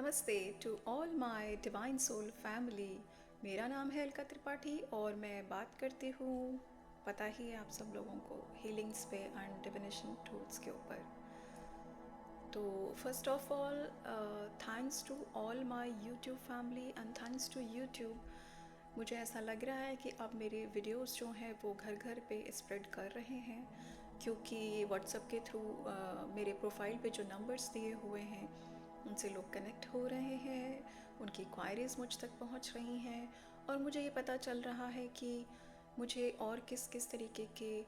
नमस्ते to all my divine soul family. मेरा नाम है अलका त्रिपाठी और मैं बात करती हूँ, पता ही है आप सब लोगों को, हीलिंग्स पे एंड डिविनेशन टूल्स के ऊपर। तो first of all thanks to all my YouTube family and thanks to YouTube. मुझे ऐसा लग रहा है कि अब मेरे वीडियोस जो हैं वो घर घर पे स्प्रेड कर रहे हैं, क्योंकि व्हाट्सएप के थ्रू मेरे प्रोफाइल पे जो नंबर्स दिए हुए हैं उनसे लोग कनेक्ट हो रहे हैं, उनकी क्वायरीज़ मुझ तक पहुंच रही हैं और मुझे ये पता चल रहा है कि मुझे और किस किस तरीके के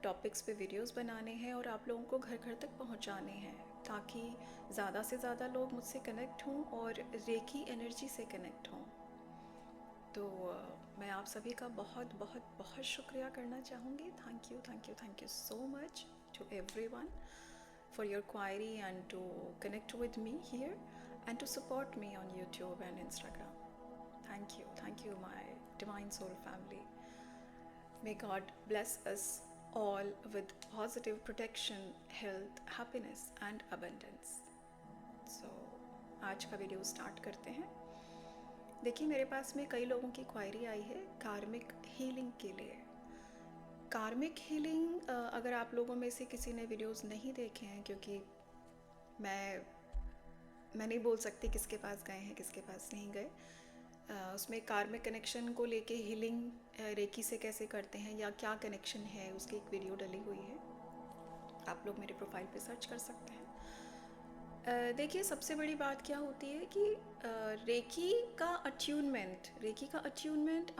टॉपिक्स पे वीडियोस बनाने हैं और आप लोगों को घर घर तक पहुंचाने हैं, ताकि ज़्यादा से ज़्यादा लोग मुझसे कनेक्ट हों और रेकी एनर्जी से कनेक्ट हों। तो मैं आप सभी का बहुत बहुत बहुत शुक्रिया करना चाहूँगी। Thank you thank you thank you so much to everyone for your query and to connect with me here and to support me on YouTube and Instagram. Thank you, my divine soul family. May God bless us all with positive protection, health, happiness and abundance. So, आज का video start करते हैं। देखिए, मेरे पास में कई लोगों की क्वायरी आई है कार्मिक हीलिंग के लिए। कार्मिक हीलिंग, अगर आप लोगों में से किसी ने वीडियोस नहीं देखे हैं, क्योंकि मैं नहीं बोल सकती किसके पास गए हैं किसके पास नहीं गए, उसमें कार्मिक कनेक्शन को लेके हीलिंग रेकी से कैसे करते हैं या क्या कनेक्शन है, उसकी एक वीडियो डली हुई है, आप लोग मेरे प्रोफाइल पे सर्च कर सकते हैं। देखिए, सबसे बड़ी बात क्या होती है कि रेकी का अट्यूनमेंट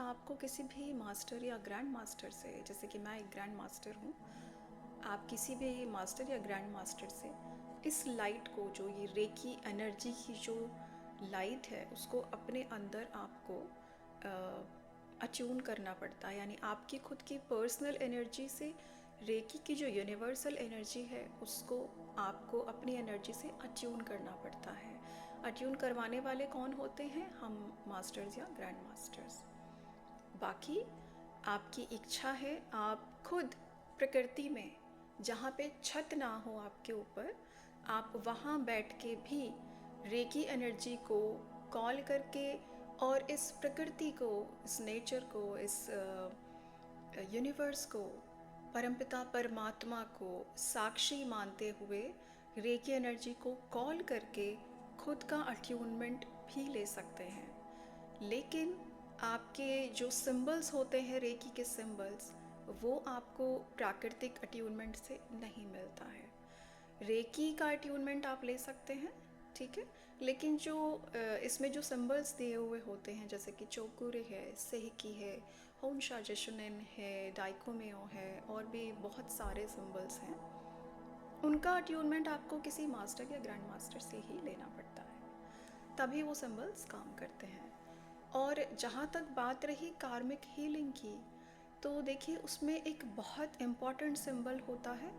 आपको किसी भी मास्टर या ग्रैंड मास्टर से, जैसे कि मैं एक ग्रैंड मास्टर हूँ, आप किसी भी मास्टर या ग्रैंड मास्टर से इस लाइट को, जो ये रेकी एनर्जी की जो लाइट है, उसको अपने अंदर आपको अट्यून करना पड़ता है। यानी आपकी खुद की पर्सनल एनर्जी से रेकी की जो यूनिवर्सल एनर्जी है उसको आपको अपनी एनर्जी से अट्यून करना पड़ता है। अट्यून करवाने वाले कौन होते हैं? हम मास्टर्स या ग्रैंड मास्टर्स। बाकी आपकी इच्छा है, आप खुद प्रकृति में जहाँ पे छत ना हो आपके ऊपर, आप वहाँ बैठ के भी रेकी एनर्जी को कॉल करके और इस प्रकृति को, इस नेचर को, इस यूनिवर्स को, परमपिता परमात्मा को साक्षी मानते हुए रेकी एनर्जी को कॉल करके खुद का अट्यूनमेंट भी ले सकते हैं। लेकिन आपके जो सिंबल्स होते हैं, रेकी के सिंबल्स, वो आपको प्राकृतिक अट्यूनमेंट से नहीं मिलता है। रेकी का अट्यूनमेंट आप ले सकते हैं, ठीक है, लेकिन जो इसमें जो सिंबल्स दिए हुए होते हैं, जैसे कि चोकुरे है, सेहकी है, होन्शा जेशुनेन है, डाइकोमेओ है, और भी बहुत सारे सिंबल्स हैं, उनका अट्यूनमेंट आपको किसी मास्टर या ग्रैंड मास्टर से ही लेना पड़ता है, तभी वो सिंबल्स काम करते हैं। और जहाँ तक बात रही कार्मिक हीलिंग की, तो देखिए, उसमें एक बहुत इम्पॉर्टेंट सिंबल होता है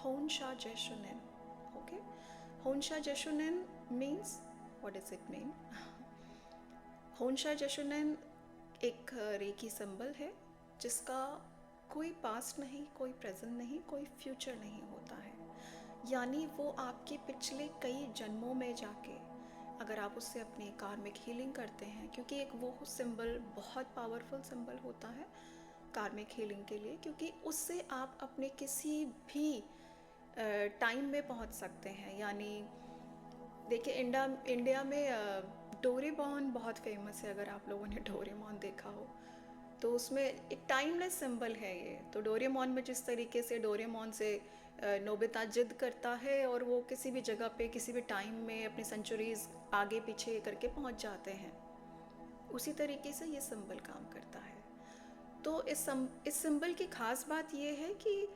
होन्शा जेशुनेन। ओके, होन्शा जेशुनेन means, what does it mean? होन्शा जेशुनेन एक रेकी सिंबल है जिसका कोई पास्ट नहीं, कोई प्रेजेंट नहीं, कोई फ्यूचर नहीं होता है। यानी वो आपके पिछले कई जन्मों में जाके, अगर आप उससे अपनी कार्मिक हीलिंग करते हैं, क्योंकि एक वो सिंबल बहुत पावरफुल सिंबल होता है कार्मिक हीलिंग के लिए, क्योंकि उससे आप अपने किसी भी टाइम में पहुंच सकते हैं। यानी देखिए, इंडिया में डोरेमोन बहुत फेमस है, अगर आप लोगों ने डोरेमोन देखा हो तो उसमें एक टाइमलेस सिंबल है ये। तो डोरेमोन में जिस तरीके से डोरेमोन से नोबिता जिद करता है और वो किसी भी जगह पे किसी भी टाइम में अपनी सेंचुरीज आगे पीछे करके पहुंच जाते हैं, उसी तरीके से ये सिंबल काम करता है। तो इस सिंबल की खास बात ये है कि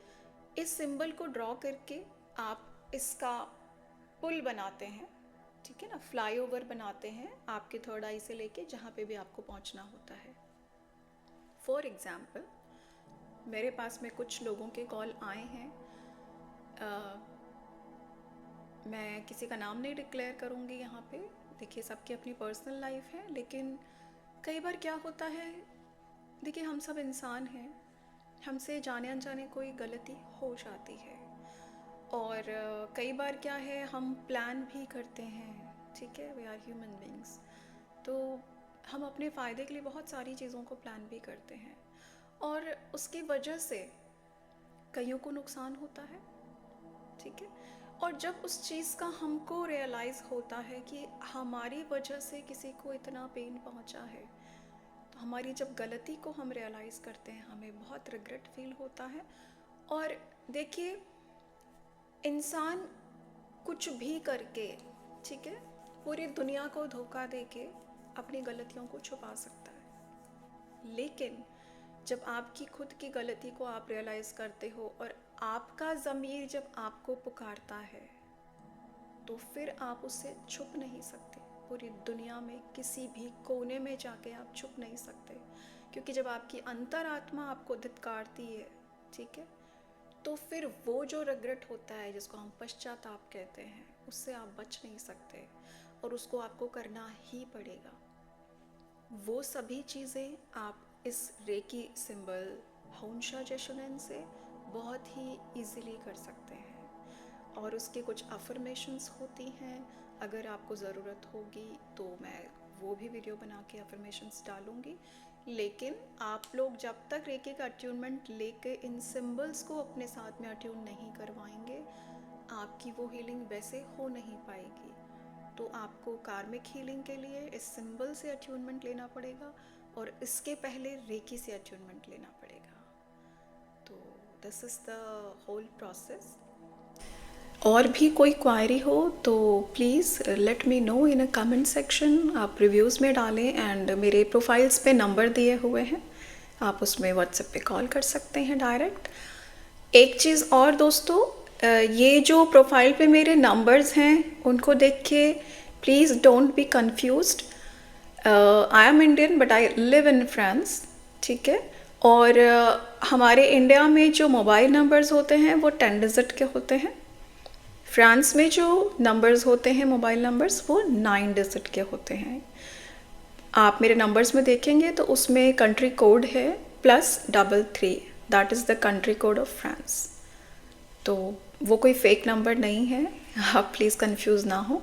इस सिंबल को ड्रॉ करके आप इसका पुल बनाते हैं, ठीक है ना, फ्लाईओवर बनाते हैं आपके थर्ड आई से लेके जहाँ पे भी आपको पहुँचना होता है। फॉर एग्ज़ाम्पल, मेरे पास में कुछ लोगों के कॉल आए हैं, मैं किसी का नाम नहीं डिक्लेयर करूँगी यहाँ पे। देखिए, सबकी अपनी पर्सनल लाइफ है, लेकिन कई बार क्या होता है, देखिए, हम सब इंसान हैं, हमसे जाने अनजाने कोई गलती हो जाती है। और कई बार क्या है, हम प्लान भी करते हैं, ठीक है, वी आर ह्यूमन बींग्स। तो हम अपने फ़ायदे के लिए बहुत सारी चीज़ों को प्लान भी करते हैं और उसकी वजह से कईयों को नुकसान होता है, ठीक है। और जब उस चीज़ का हमको रियलाइज़ होता है कि हमारी वजह से किसी को इतना पेन पहुंचा है, तो हमारी जब गलती को हम रियलाइज़ करते हैं हमें बहुत रिग्रेट फील होता है। और देखिए, इंसान कुछ भी करके, ठीक है, पूरी दुनिया को धोखा देके अपनी गलतियों को छुपा सकता है, लेकिन जब आपकी खुद की गलती को आप रियलाइज़ करते हो और आपका ज़मीर जब आपको पुकारता है, तो फिर आप उससे छुप नहीं सकते। पूरी दुनिया में किसी भी कोने में जाके आप छुप नहीं सकते, क्योंकि जब आपकी अंतरात्मा आपको धिक्कारती है, ठीक है, तो फिर वो जो रिग्रेट होता है, जिसको हम पश्चाताप कहते हैं, उससे आप बच नहीं सकते और उसको आपको करना ही पड़ेगा। वो सभी चीज़ें आप इस रेकी सिंबल होन्शा जेशुनेन से बहुत ही इजीली कर सकते हैं। और उसके कुछ अफर्मेशंस होती हैं, अगर आपको ज़रूरत होगी तो मैं वो भी वीडियो बना के अफर्मेशंस डालूँगी। लेकिन आप लोग जब तक रेकी का अट्यूनमेंट लेके इन सिंबल्स को अपने साथ में अट्यून नहीं करवाएंगे, आपकी वो हीलिंग वैसे हो नहीं पाएगी। तो आपको कार्मिक हीलिंग के लिए इस सिंबल से अट्यूनमेंट लेना पड़ेगा और इसके पहले रेकी से अट्यूनमेंट लेना पड़ेगा। तो this is the whole process. और भी कोई क्वायरी हो तो please let me know in a comment section. आप रिव्यूज़ में डालें एंड मेरे प्रोफाइल्स पे नंबर दिए हुए हैं, आप उसमें व्हाट्सएप पे कॉल कर सकते हैं डायरेक्ट। एक चीज़ और दोस्तों, ये जो प्रोफाइल पे मेरे नंबर्स हैं उनको देख के please don't be confused. I am Indian but I live in France, ठीक है। और हमारे इंडिया में जो मोबाइल नंबर्स होते हैं वो 10 डिजिट के होते हैं। फ्रांस में जो नंबर्स होते हैं मोबाइल नंबर्स वो 9 डिजिट के होते हैं। आप मेरे नंबर्स में देखेंगे तो उसमें कंट्री कोड है +33, that is the country code of France. तो वो कोई फेक नंबर नहीं है, आप प्लीज़ कंफ्यूज ना हो।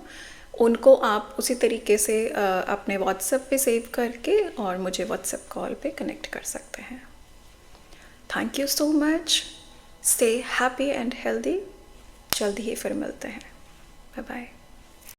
उनको आप उसी तरीके से अपने व्हाट्सएप पे सेव करके और मुझे व्हाट्सएप कॉल पे कनेक्ट कर सकते हैं। Thank you so much, stay happy and healthy. जल्दी ही फिर मिलते हैं, बाय बाय।